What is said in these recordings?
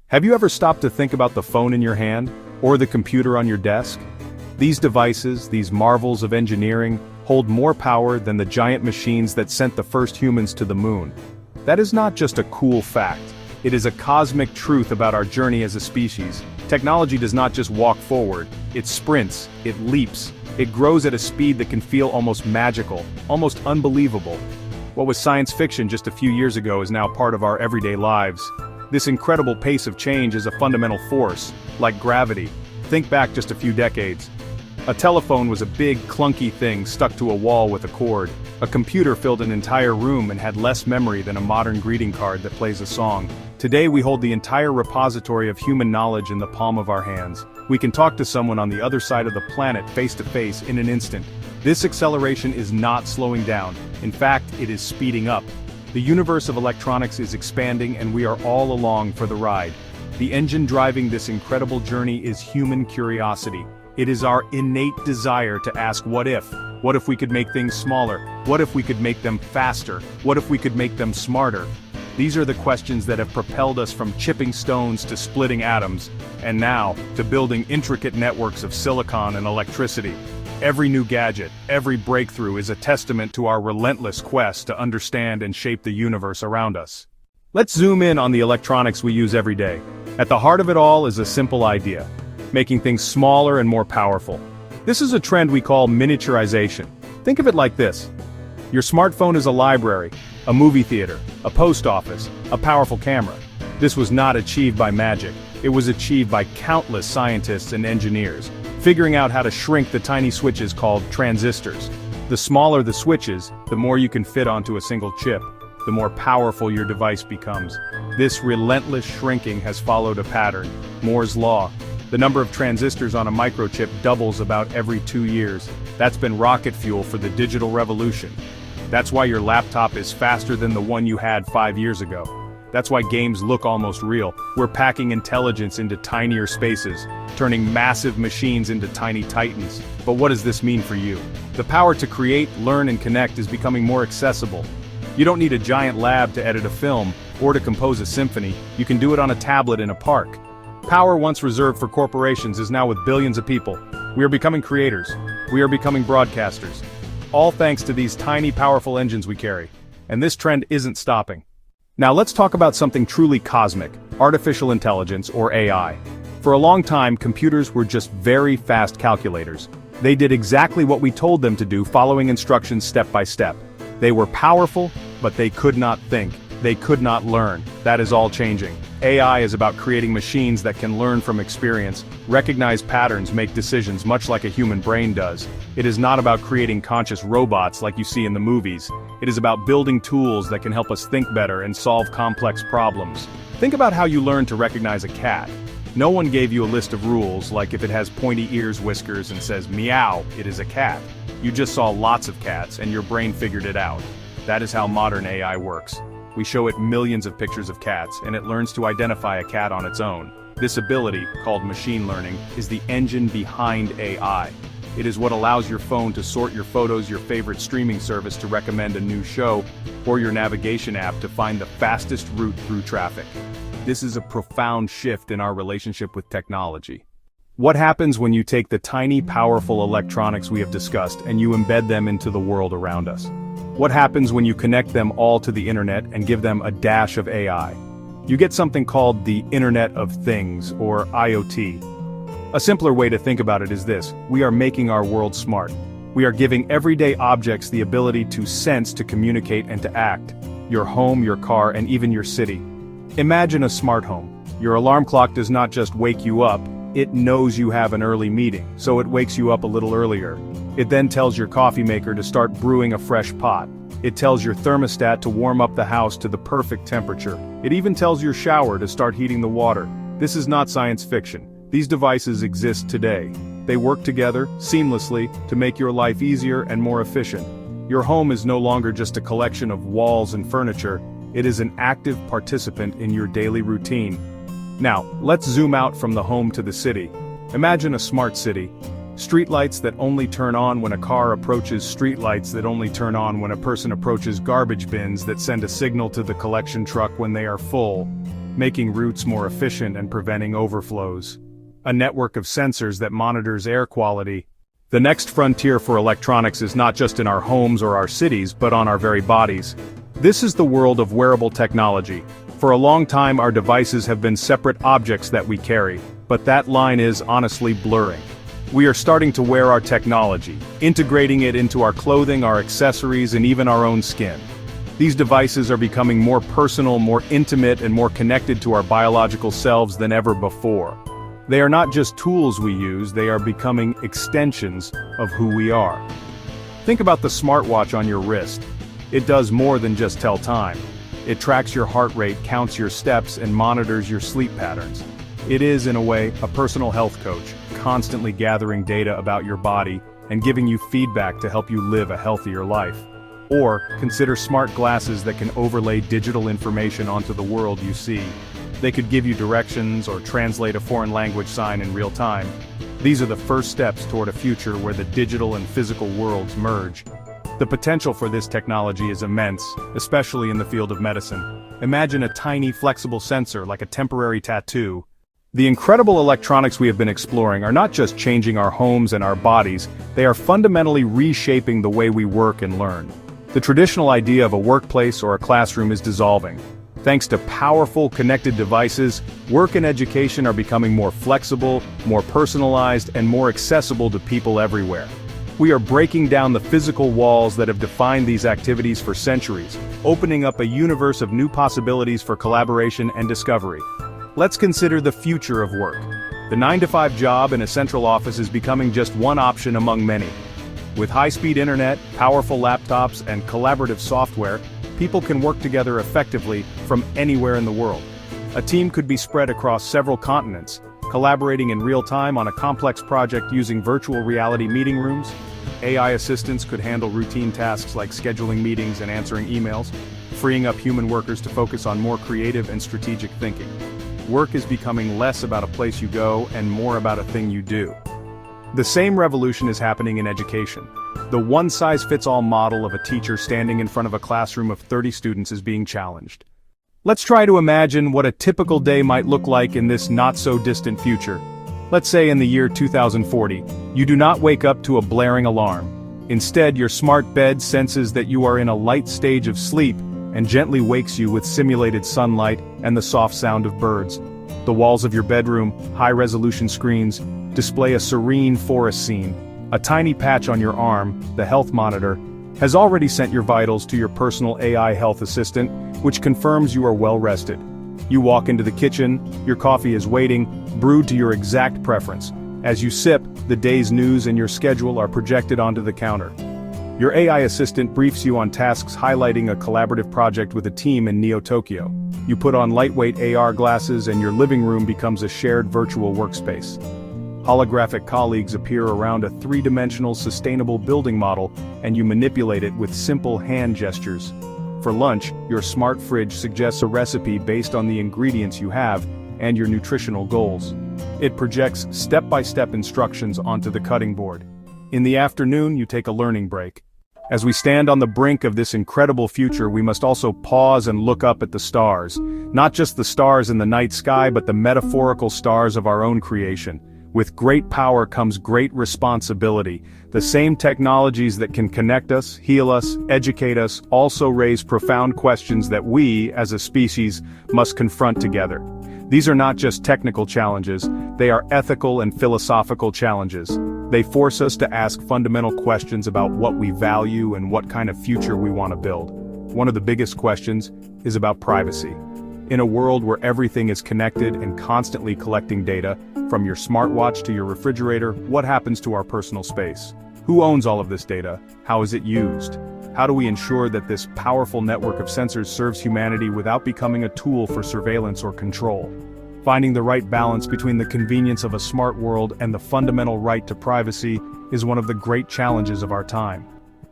Have you ever stopped to think about the phone in your hand, or the computer on your desk? These devices, these marvels of engineering, hold more power than the giant machines that sent the first humans to the moon. That is not just a cool fact. It is a cosmic truth about our journey as a species. Technology does not just walk forward, it sprints, it leaps, it grows at a speed that can feel almost magical, almost unbelievable. What was science fiction just a few years ago is now part of our everyday lives. This incredible pace of change is a fundamental force, like gravity. Think back just a few decades. A telephone was a big, clunky thing stuck to a wall with a cord. A computer filled an entire room and had less memory than a modern greeting card that plays a song. Today we hold the entire repository of human knowledge in the palm of our hands. We can talk to someone on the other side of the planet face to face in an instant. This acceleration is not slowing down. In fact, it is speeding up. The universe of electronics is expanding and we are all along for the ride. The engine driving this incredible journey is human curiosity. It is our innate desire to ask what if? What if we could make things smaller? What if we could make them faster? What if we could make them smarter? These are the questions that have propelled us from chipping stones to splitting atoms, and now, to building intricate networks of silicon and electricity. Every new gadget, every breakthrough is a testament to our relentless quest to understand and shape the universe around us. Let's zoom in on the electronics we use every day. At the heart of it all is a simple idea: making things smaller and more powerful. This is a trend we call miniaturization. Think of it like this. Your smartphone is a library, a movie theater, a post office, a powerful camera. This was not achieved by magic. It was achieved by countless scientists and engineers, figuring out how to shrink the tiny switches called transistors. The smaller the switches, the more you can fit onto a single chip, the more powerful your device becomes. This relentless shrinking has followed a pattern, Moore's law. The number of transistors on a microchip doubles about every 2 years. That's been rocket fuel for the digital revolution. That's why your laptop is faster than the one you had 5 years ago. That's why games look almost real. We're packing intelligence into tinier spaces, turning massive machines into tiny titans. But what does this mean for you? The power to create, learn, and connect is becoming more accessible. You don't need a giant lab to edit a film, or to compose a symphony. You can do it on a tablet in a park. Power once reserved for corporations is now with billions of people. We are becoming creators. We are becoming broadcasters. All thanks to these tiny, powerful engines we carry. And this trend isn't stopping. Now let's talk about something truly cosmic: artificial intelligence, or AI. For a long time, computers were just very fast calculators. They did exactly what we told them to do, following instructions step by step. They were powerful, but they could not think. They could not learn. That is all changing. AI is about creating machines that can learn from experience, recognize patterns, make decisions much like a human brain does. It is not about creating conscious robots like you see in the movies. It is about building tools that can help us think better and solve complex problems. Think about how you learn to recognize a cat. No one gave you a list of rules, like if it has pointy ears, whiskers, and says meow, it is a cat. You just saw lots of cats and your brain figured it out. That is how modern AI works. We show it millions of pictures of cats, and it learns to identify a cat on its own. This ability, called machine learning, is the engine behind AI. It is what allows your phone to sort your photos, your favorite streaming service to recommend a new show, or your navigation app to find the fastest route through traffic. This is a profound shift in our relationship with technology. What happens when you take the tiny, powerful electronics we have discussed and you embed them into the world around us? What happens when you connect them all to the internet and give them a dash of AI? You get something called the Internet of Things, or IoT. A simpler way to think about it is this: we are making our world smart. We are giving everyday objects the ability to sense, to communicate, and to act. Your home, your car, and even your city. Imagine a smart home. Your alarm clock does not just wake you up, it knows you have an early meeting, so it wakes you up a little earlier. It then tells your coffee maker to start brewing a fresh pot. It tells your thermostat to warm up the house to the perfect temperature. It even tells your shower to start heating the water. This is not science fiction. These devices exist today. They work together, seamlessly, to make your life easier and more efficient. Your home is no longer just a collection of walls and furniture. It is an active participant in your daily routine. Now, let's zoom out from the home to the city. Imagine a smart city. Streetlights that only turn on when a car approaches, streetlights that only turn on when a person approaches, garbage bins that send a signal to the collection truck when they are full. making routes more efficient and preventing overflows. A network of sensors that monitors air quality. The next frontier for electronics is not just in our homes or our cities, but on our very bodies. This is the world of wearable technology. For a long time, our devices have been separate objects that we carry, but that line is honestly blurring. We are starting to wear our technology, integrating it into our clothing, our accessories, and even our own skin. These devices are becoming more personal, more intimate, and more connected to our biological selves than ever before. They are not just tools we use, they are becoming extensions of who we are. Think about the smartwatch on your wrist. It does more than just tell time. It tracks your heart rate, counts your steps, and monitors your sleep patterns. It is, in a way, a personal health coach, constantly gathering data about your body and giving you feedback to help you live a healthier life. Or, consider smart glasses that can overlay digital information onto the world you see. They could give you directions or translate a foreign language sign in real time. These are the first steps toward a future where the digital and physical worlds merge. The potential for this technology is immense, especially in the field of medicine. Imagine a tiny flexible sensor like a temporary tattoo. The incredible electronics we have been exploring are not just changing our homes and our bodies, they are fundamentally reshaping the way we work and learn. The traditional idea of a workplace or a classroom is dissolving. Thanks to powerful, connected devices, work and education are becoming more flexible, more personalized, and more accessible to people everywhere. We are breaking down the physical walls that have defined these activities for centuries, opening up a universe of new possibilities for collaboration and discovery. Let's consider the future of work. The 9-to-5 job in a central office is becoming just one option among many. With high-speed internet, powerful laptops, and collaborative software, people can work together effectively from anywhere in the world. A team could be spread across several continents, collaborating in real time on a complex project using virtual reality meeting rooms. AI assistants could handle routine tasks like scheduling meetings and answering emails, freeing up human workers to focus on more creative and strategic thinking. Work is becoming less about a place you go and more about a thing you do. The same revolution is happening in education. The one-size-fits-all model of a teacher standing in front of a classroom of 30 students is being challenged. Let's try to imagine what a typical day might look like in this not-so-distant future. Let's say in the year 2040, you do not wake up to a blaring alarm. Instead, your smart bed senses that you are in a light stage of sleep and gently wakes you with simulated sunlight and the soft sound of birds. The walls of your bedroom, high-resolution screens, display a serene forest scene. A tiny patch on your arm, the health monitor, has already sent your vitals to your personal AI health assistant, which confirms you are well rested. You walk into the kitchen, your coffee is waiting, brewed to your exact preference. As you sip, the day's news and your schedule are projected onto the counter. Your AI assistant briefs you on tasks highlighting a collaborative project with a team in Neo-Tokyo. You put on lightweight AR glasses and your living room becomes a shared virtual workspace. Holographic colleagues appear around a three-dimensional sustainable building model, and you manipulate it with simple hand gestures. For lunch, your smart fridge suggests a recipe based on the ingredients you have and your nutritional goals. It projects step-by-step instructions onto the cutting board. In the afternoon, you take a learning break. As we stand on the brink of this incredible future, we must also pause and look up at the stars. Not just the stars in the night sky, but the metaphorical stars of our own creation. With great power comes great responsibility. The same technologies that can connect us, heal us, educate us, also raise profound questions that we, as a species, must confront together. These are not just technical challenges, they are ethical and philosophical challenges. They force us to ask fundamental questions about what we value and what kind of future we want to build. One of the biggest questions is about privacy. In a world where everything is connected and constantly collecting data, from your smartwatch to your refrigerator, what happens to our personal space? Who owns all of this data? How is it used? How do we ensure that this powerful network of sensors serves humanity without becoming a tool for surveillance or control? Finding the right balance between the convenience of a smart world and the fundamental right to privacy is one of the great challenges of our time.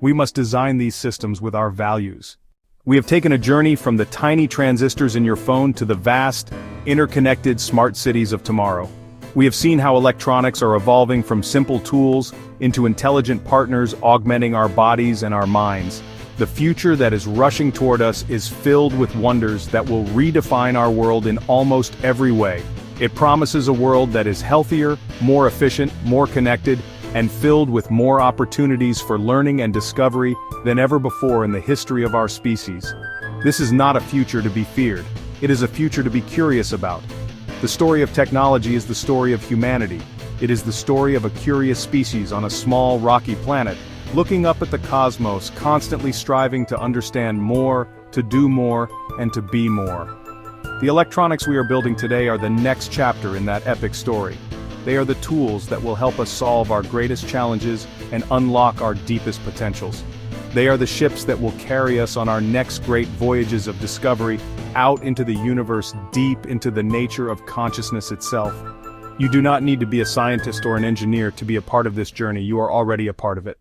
We must design these systems with our values. We have taken a journey from the tiny transistors in your phone to the vast, interconnected smart cities of tomorrow. We have seen how electronics are evolving from simple tools into intelligent partners augmenting our bodies and our minds. The future that is rushing toward us is filled with wonders that will redefine our world in almost every way. It promises a world that is healthier, more efficient, more connected, and filled with more opportunities for learning and discovery than ever before in the history of our species. This is not a future to be feared. It is a future to be curious about. The story of technology is the story of humanity. It is the story of a curious species on a small, rocky planet, looking up at the cosmos, constantly striving to understand more, to do more, and to be more. The electronics we are building today are the next chapter in that epic story. They are the tools that will help us solve our greatest challenges and unlock our deepest potentials. They are the ships that will carry us on our next great voyages of discovery, out into the universe, deep into the nature of consciousness itself. You do not need to be a scientist or an engineer to be a part of this journey. You are already a part of it.